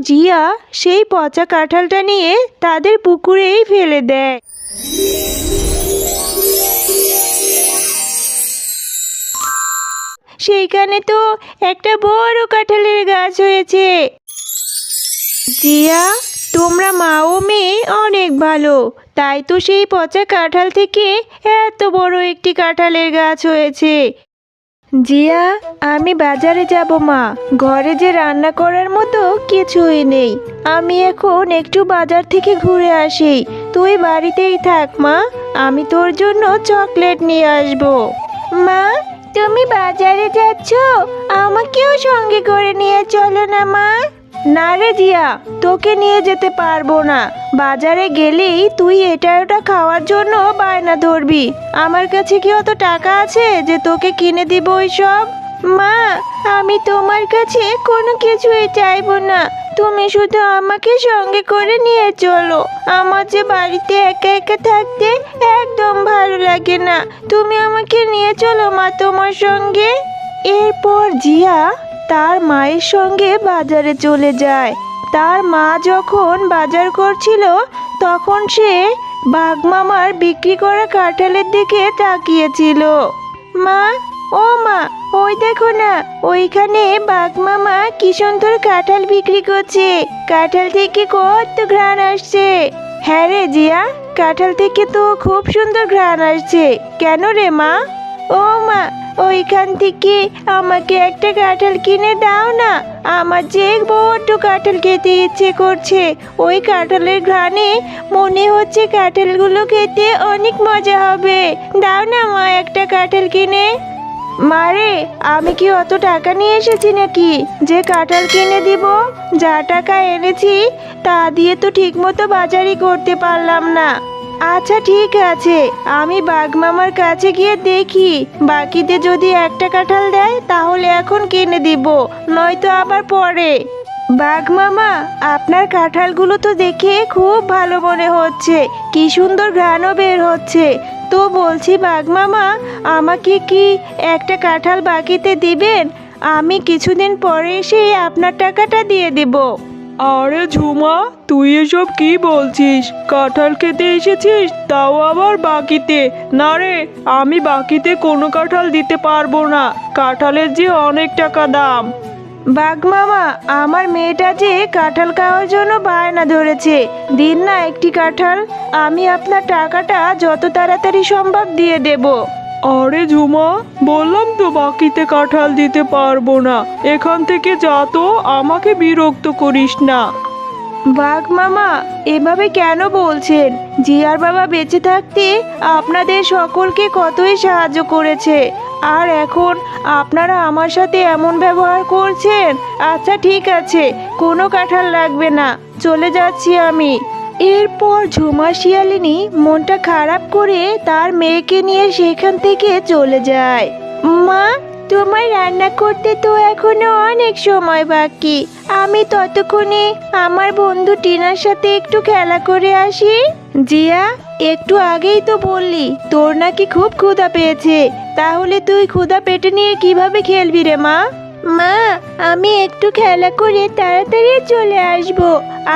জিয়া সেই পচা কাঁঠালটা নিয়ে তাদের পুকুরেই ফেলে দেয়। সেইখানে তো একটা বড় কাঁঠালের গাছ হয়েছে। জিয়া, তোমরা মা ও মেয়ে অনেক ভালো, তাই তো সেই পচা কাঁঠাল থেকে এত বড় একটি কাঁঠালের গাছ হয়েছে। জিয়া, আমি বাজারে যাব মা, ঘরে যে রান্না করার মতো কিছুই নেই। আমি এখন একটু বাজার থেকে ঘুরে আসি, তুই বাড়িতেই থাক মা, আমি তোর জন্য চকলেট নিয়ে আসব। মা, তুমি বাজারে যাচ্ছ, আমাকেও সঙ্গে করে নিয়ে চলো না মা। না রে জিয়া, তোকে নিয়ে যেতে পারবো না। বাজারে গেলেই তুই এটা ওটা খাওয়ার জন্য বায়না ধরবি। আমার কাছে কি অত টাকা আছে যে তোকে কিনে দিব ওইসব? মা, আমি তোমার কাছে কোনো কিছুই চাইবো না, তুমি শুধু আমাকে সঙ্গে করে নিয়ে চলো। আমার যে বাড়িতে একা একা থাকতে একদম ভালো লাগে না, তুমি আমাকে নিয়ে চলো মা তোমার সঙ্গে। এরপর জিয়া তার মায়ের সঙ্গে বাজারে চলে যায়। তার মা যখন বাজার করছিল তখন সে বাঘ মামার বিক্রি করা কাঁঠালের দিকে তাকিয়েছিল। মা, ও মা, ওই দেখো না, ওইখানে বাঘ মামা কি সুন্দর কাঁঠাল বিক্রি করছে, কাঁঠাল থেকে কত ঘ্রাণ আসছে। হ্যাঁ রে জিয়া, কাঁঠাল থেকে তো খুব সুন্দর ঘ্রাণ আসছে। কেন রে মা? ও মা, ওইখান থেকে আমাকে একটা কাঁঠাল কিনে দাও না, আমার যে বড্ড কাঁঠাল খেতে ইচ্ছে করছে। ওই কাঁঠালের ঘ্রাণে মনে হচ্ছে কাঁঠালগুলো খেতে অনেক মজা হবে। দাও না মা একটা কাঁঠাল কিনে। মারে, আমি কি অত টাকা নিয়ে এসেছি নাকি যে কাঁঠাল কিনে দিব? যা টাকা এনেছি তা দিয়ে তো ঠিকমতো বাজারই করতে পারলাম না। আচ্ছা ঠিক আছে, আমি বাঘ মামার কাছে গিয়ে দেখি, বাকিতে যদি একটা কাঁঠাল দেয় তাহলে এখন কিনে দিব, নয়তো আবার পরে। বাঘ মামা, আপনার কাঁঠালগুলো তো দেখে খুব ভালো মনে হচ্ছে, কি সুন্দর ঘ্রাণও বের হচ্ছে। তো বলছি বাঘ মামা, আমাকে কি একটা কাঁঠাল বাকিতে দিবেন? আমি কিছুদিন পরে এসে আপনার টাকাটা দিয়ে দেব। আরে ঝুমা, তুই এসব কি বলছিস? কাঁঠাল খেতে এসেছিস, তাও আবার বাকিতে? না রে, আমি বাকিতে কোনো কাঁঠাল দিতে পারবো না, কাঁঠালের যে অনেক টাকা দাম। বাঘ মামা, আমার মেয়েটা যে কাঁঠাল খাওয়ার জন্য বায়না ধরেছে, দিন না একটি কাঁঠাল, আমি আপনার টাকাটা যত তাড়াতাড়ি সম্ভব দিয়ে দেব। আরে ঝুমা, বললাম তো বাকিতে কাঁঠাল দিতে পারবো না, এখান থেকে যা তো, আমাকে বিরক্ত করিস না। বাঘ মামা, এভাবে কেন বলছেন? জিয়ার বাবা বেঁচে থাকতে আপনাদের সকলকে কতই সাহায্য করেছে, আর এখন আপনারা আমার সাথে এমন ব্যবহার করছেন। আচ্ছা ঠিক আছে, কোনো কাঁঠাল লাগবে না, চলে যাচ্ছি আমি। এরপর ঝুমা শিয়ালিনী মনটা খারাপ করে তার মেয়েকে নিয়ে সেখান থেকে চলে যায়। মা, তোমার রান্না করতে তো এখনো অনেক সময় বাকি, আমি ততক্ষণে আমার বন্ধু টিনার সাথে একটু খেলা করে আসি। জিয়া, একটু আগেই তো বললি তোর নাকি খুব ক্ষুধা পেয়েছে, তাহলে তুই ক্ষুধা পেটে নিয়ে কিভাবে খেলবি রে মা? মা, আমি একটু খেলা করে তাড়াতাড়ি চলে আসব।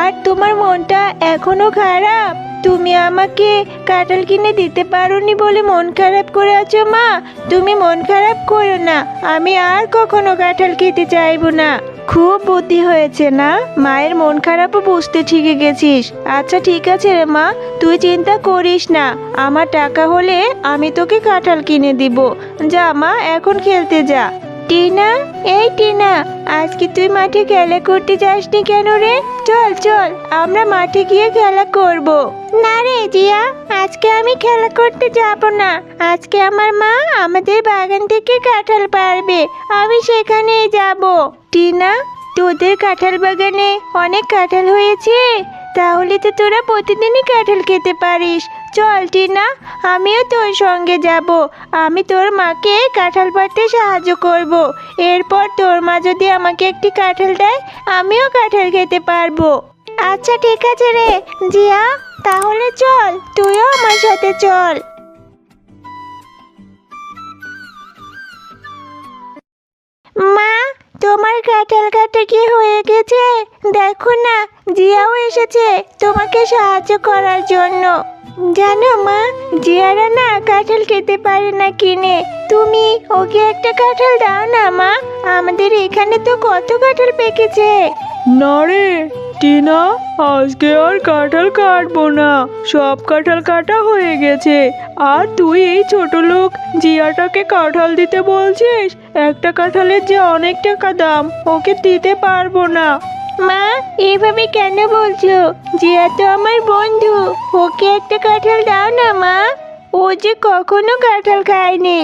আর তোমার মনটা এখনো খারাপ, তুমি আমাকে কাঁঠাল কিনে দিতে পারোনি বলে মন খারাপ করে আছো মা? তুমি মন খারাপ করো না, আমি আর কখনো কাঁঠাল খেতে চাইবো না। খুব বুদ্ধি হয়েছে না, মায়ের মন খারাপও বুঝতে শিখে গেছিস। আচ্ছা ঠিক আছে রে মা, তুই চিন্তা করিস না, আমার টাকা হলে আমি তোকে কাঁঠাল কিনে দিব। যা মা, এখন খেলতে যা। টিনা, এই টিনা, আজকে তুই মাঠে খেলা করতে যাসনি কেন রে? চল চল, আমরা মাঠে গিয়ে খেলা করব। না রে জিয়া, আজকে আমি খেলা করতে যাব না, আজকে আমার মা আমাদের বাগান থেকে কাঁঠাল পাড়বে, আমি সেখানেই যাব। টিনা, তোদের কাঁঠাল বাগানে অনেক কাঁঠাল হয়েছে, তাহলে তো তোরা প্রতিদিনই কাঁঠাল খেতে পারিস। চল টিনা, আমিও তোর সঙ্গে যাব, আমি তোর মাকে কাঁঠাল পাড়তে সাহায্য করব। এরপর তোর মা যদি আমাকে একটি কাঁঠাল দেয়, আমিও কাঁঠাল খেতে পারবো। আচ্ছা ঠিক আছে রে জিয়া, তাহলে চল, তুইও আমার সাথে চল। মা, তোমার কাঁঠাল কাটা কি হয়ে গেছে? দেখো না, জিয়াও এসেছে তোমাকে সাহায্য করার জন্য। জানো মা, জিয়ারা না কাঁঠাল খেতে পারে না কিনে। তুমি ওকে একটা কাঁঠাল দাও না মা, আমাদের এখানে তো কত কাঁঠাল পেকেছে। না রে টিনা, আজকে আর কাঁঠাল কাটবো না, সব কাঁঠাল কাটা হয়ে গেছে। আর তুই এই ছোট লোক জিয়াটাকে কাঁঠাল দিতে বলছিস? একটা কাঁঠালের যে অনেক টাকা দাম, ওকে দিতে পারবো না। মা, এভাবে কেন বলছো? জিয়া তো আমার বন্ধু, ওকে একটা কাঁঠাল দাও না মা, ও যে কখনো কাঁঠাল খায়নি।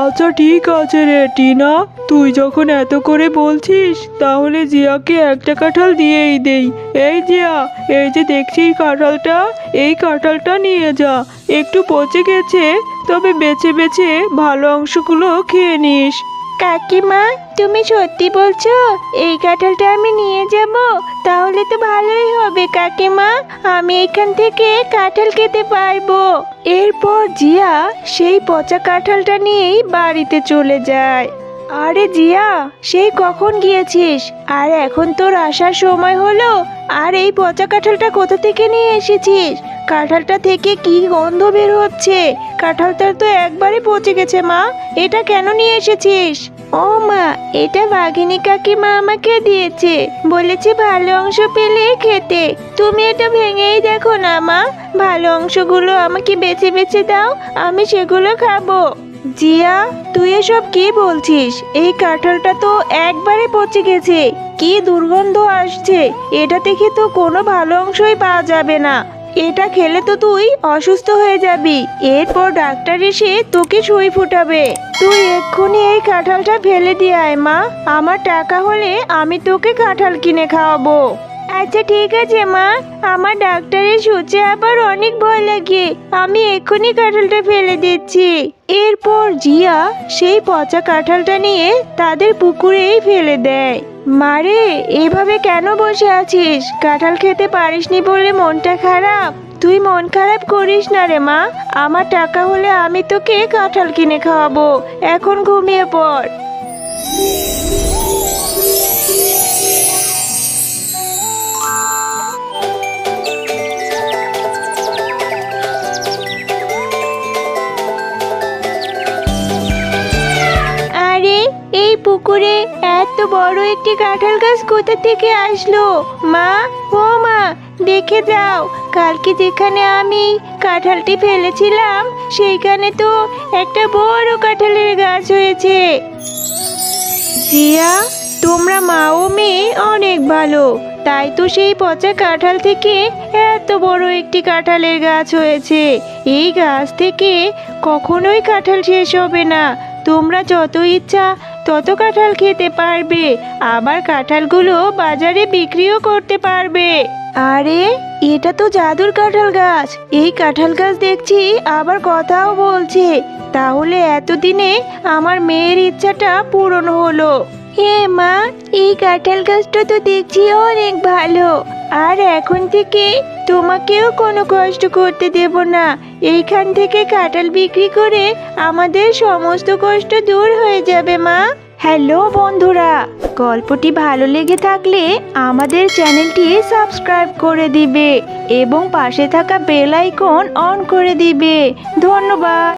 আচ্ছা ঠিক আছে রে টিনা, তুই যখন এত করে বলছিস তাহলে জিয়াকে একটা কাঁঠাল দিয়েই দেই। এই জিয়া, এই যে দেখছিস কাঁঠালটা, এই কাঁঠালটা নিয়ে যা। একটু পচে গেছে, তবে বেছে বেছে ভালো অংশগুলো খেয়ে নিস। কাকিমা, তুমি সত্যি বলছো? এই কাঁঠালটা আমি নিয়ে যাব? তাহলে তো ভালোই হবে কাকিমা, আমি এখান থেকে কাঁঠাল খেতে পারবো। এরপর জিয়া সেই পচা কাঁঠালটা নিয়েই বাড়িতে চলে যায়। আরে জিয়া, সেই কখন গিয়েছিস? আর এখন তোর আসার সময় হলো, আর এই পচা কাঁঠালটা কোথা থেকে নিয়ে এসেছিস? কাঁঠালটা থেকে কি গন্ধ বের হচ্ছে? কাঁঠালটা তো একবারে পচে গেছে মা, এটা কেন নিয়ে এসেছিস? ও মা, এটা বাঘিনী কাকিমা আমাকে দিয়েছে, বলেছে ভালো অংশ পেলে খেতে। তুমি এটা ভেঙেই দেখো না মা, ভালো অংশগুলো আমাকে বেছে বেছে দাও, আমি সেগুলো খাবো। জিয়া, তুই এসব কি বলছিস? এই কাঁঠালটা তো একবারে পচে গেছে, কি দুর্গন্ধ আসছে। এটা থেকে তো কোনো ভালো অংশই পাওয়া যাবে না, এটা খেলে তো তুই অসুস্থ হয়ে যাবি, এরপর ডাক্তার এসে তোকে সুই ফুটাবে। তুই এক্ষুনি এই কাঁঠালটা ফেলে দিয়ে আয় মা, আমার টাকা হলে আমি তোকে কাঁঠাল কিনে খাওয়াবো। আচ্ছা ঠিক আছে মা, আমার ডাক্তারের সূচে আবার অনেক ভয় লাগে, আমি এক্ষুনি কাঁঠালটা ফেলে দিচ্ছি। এরপর জিয়া সেই পচা কাঁঠালটা নিয়ে তাদের পুকুরেই ফেলে দেয়। মারে, এভাবে কেন বসে আছিস? কাঁঠাল খেতে পারিসনি বলে মনটা খারাপ? তুই মন খারাপ করিস না রে মা, আমার টাকা হলে আমি তোকে কাঁঠাল কিনে খাওয়াবো। এখন ঘুমিয়ে পড়। আরে, এই পুকুরে এত বড় একটি কাঁঠাল গাছ কোথা থেকে আসলো? মা, ও মা, দেখে যাও, কালকে যেখানে আমি কাঁঠালটি ফেলেছিলাম সেইখানে তো একটা বড় কাঁঠালের গাছ হয়েছে। জিয়া, তোমরা মা ও মেয়ে অনেক ভালো, তাই তো সেই পচা কাঁঠাল থেকে এত বড় একটি কাঁঠালের গাছ হয়েছে। এই গাছ থেকে কখনোই কাঁঠাল শেষ হবে না, তোমরা যত ইচ্ছা তত কাঁঠাল খেতে পারবে, আবার কাঁঠালগুলো বাজারে বিক্রিও করতে পারবে। আরে, এটা তো জাদুর কাঁঠাল গাছ, এই কাঁঠাল গাছ দেখছি আবার কথাও বলছে। তাহলে এতদিনে আমার মেয়ের ইচ্ছাটা পূরণ হলো। হে মা, এই কাঁঠাল গাছটা তো দেখছি অনেক ভালো, আর এখন থেকে তোমাকেও কোনো কষ্ট করতে দেব না। এইখান থেকে কাঁঠাল বিক্রি করে আমাদের সমস্ত কষ্ট দূর হয়ে যাবে মা। হ্যালো বন্ধুরা, গল্পটি ভালো লেগে থাকলে আমাদের চ্যানেলটি সাবস্ক্রাইব করে দিবে এবং পাশে থাকা বেল আইকন অন করে দিবে। ধন্যবাদ।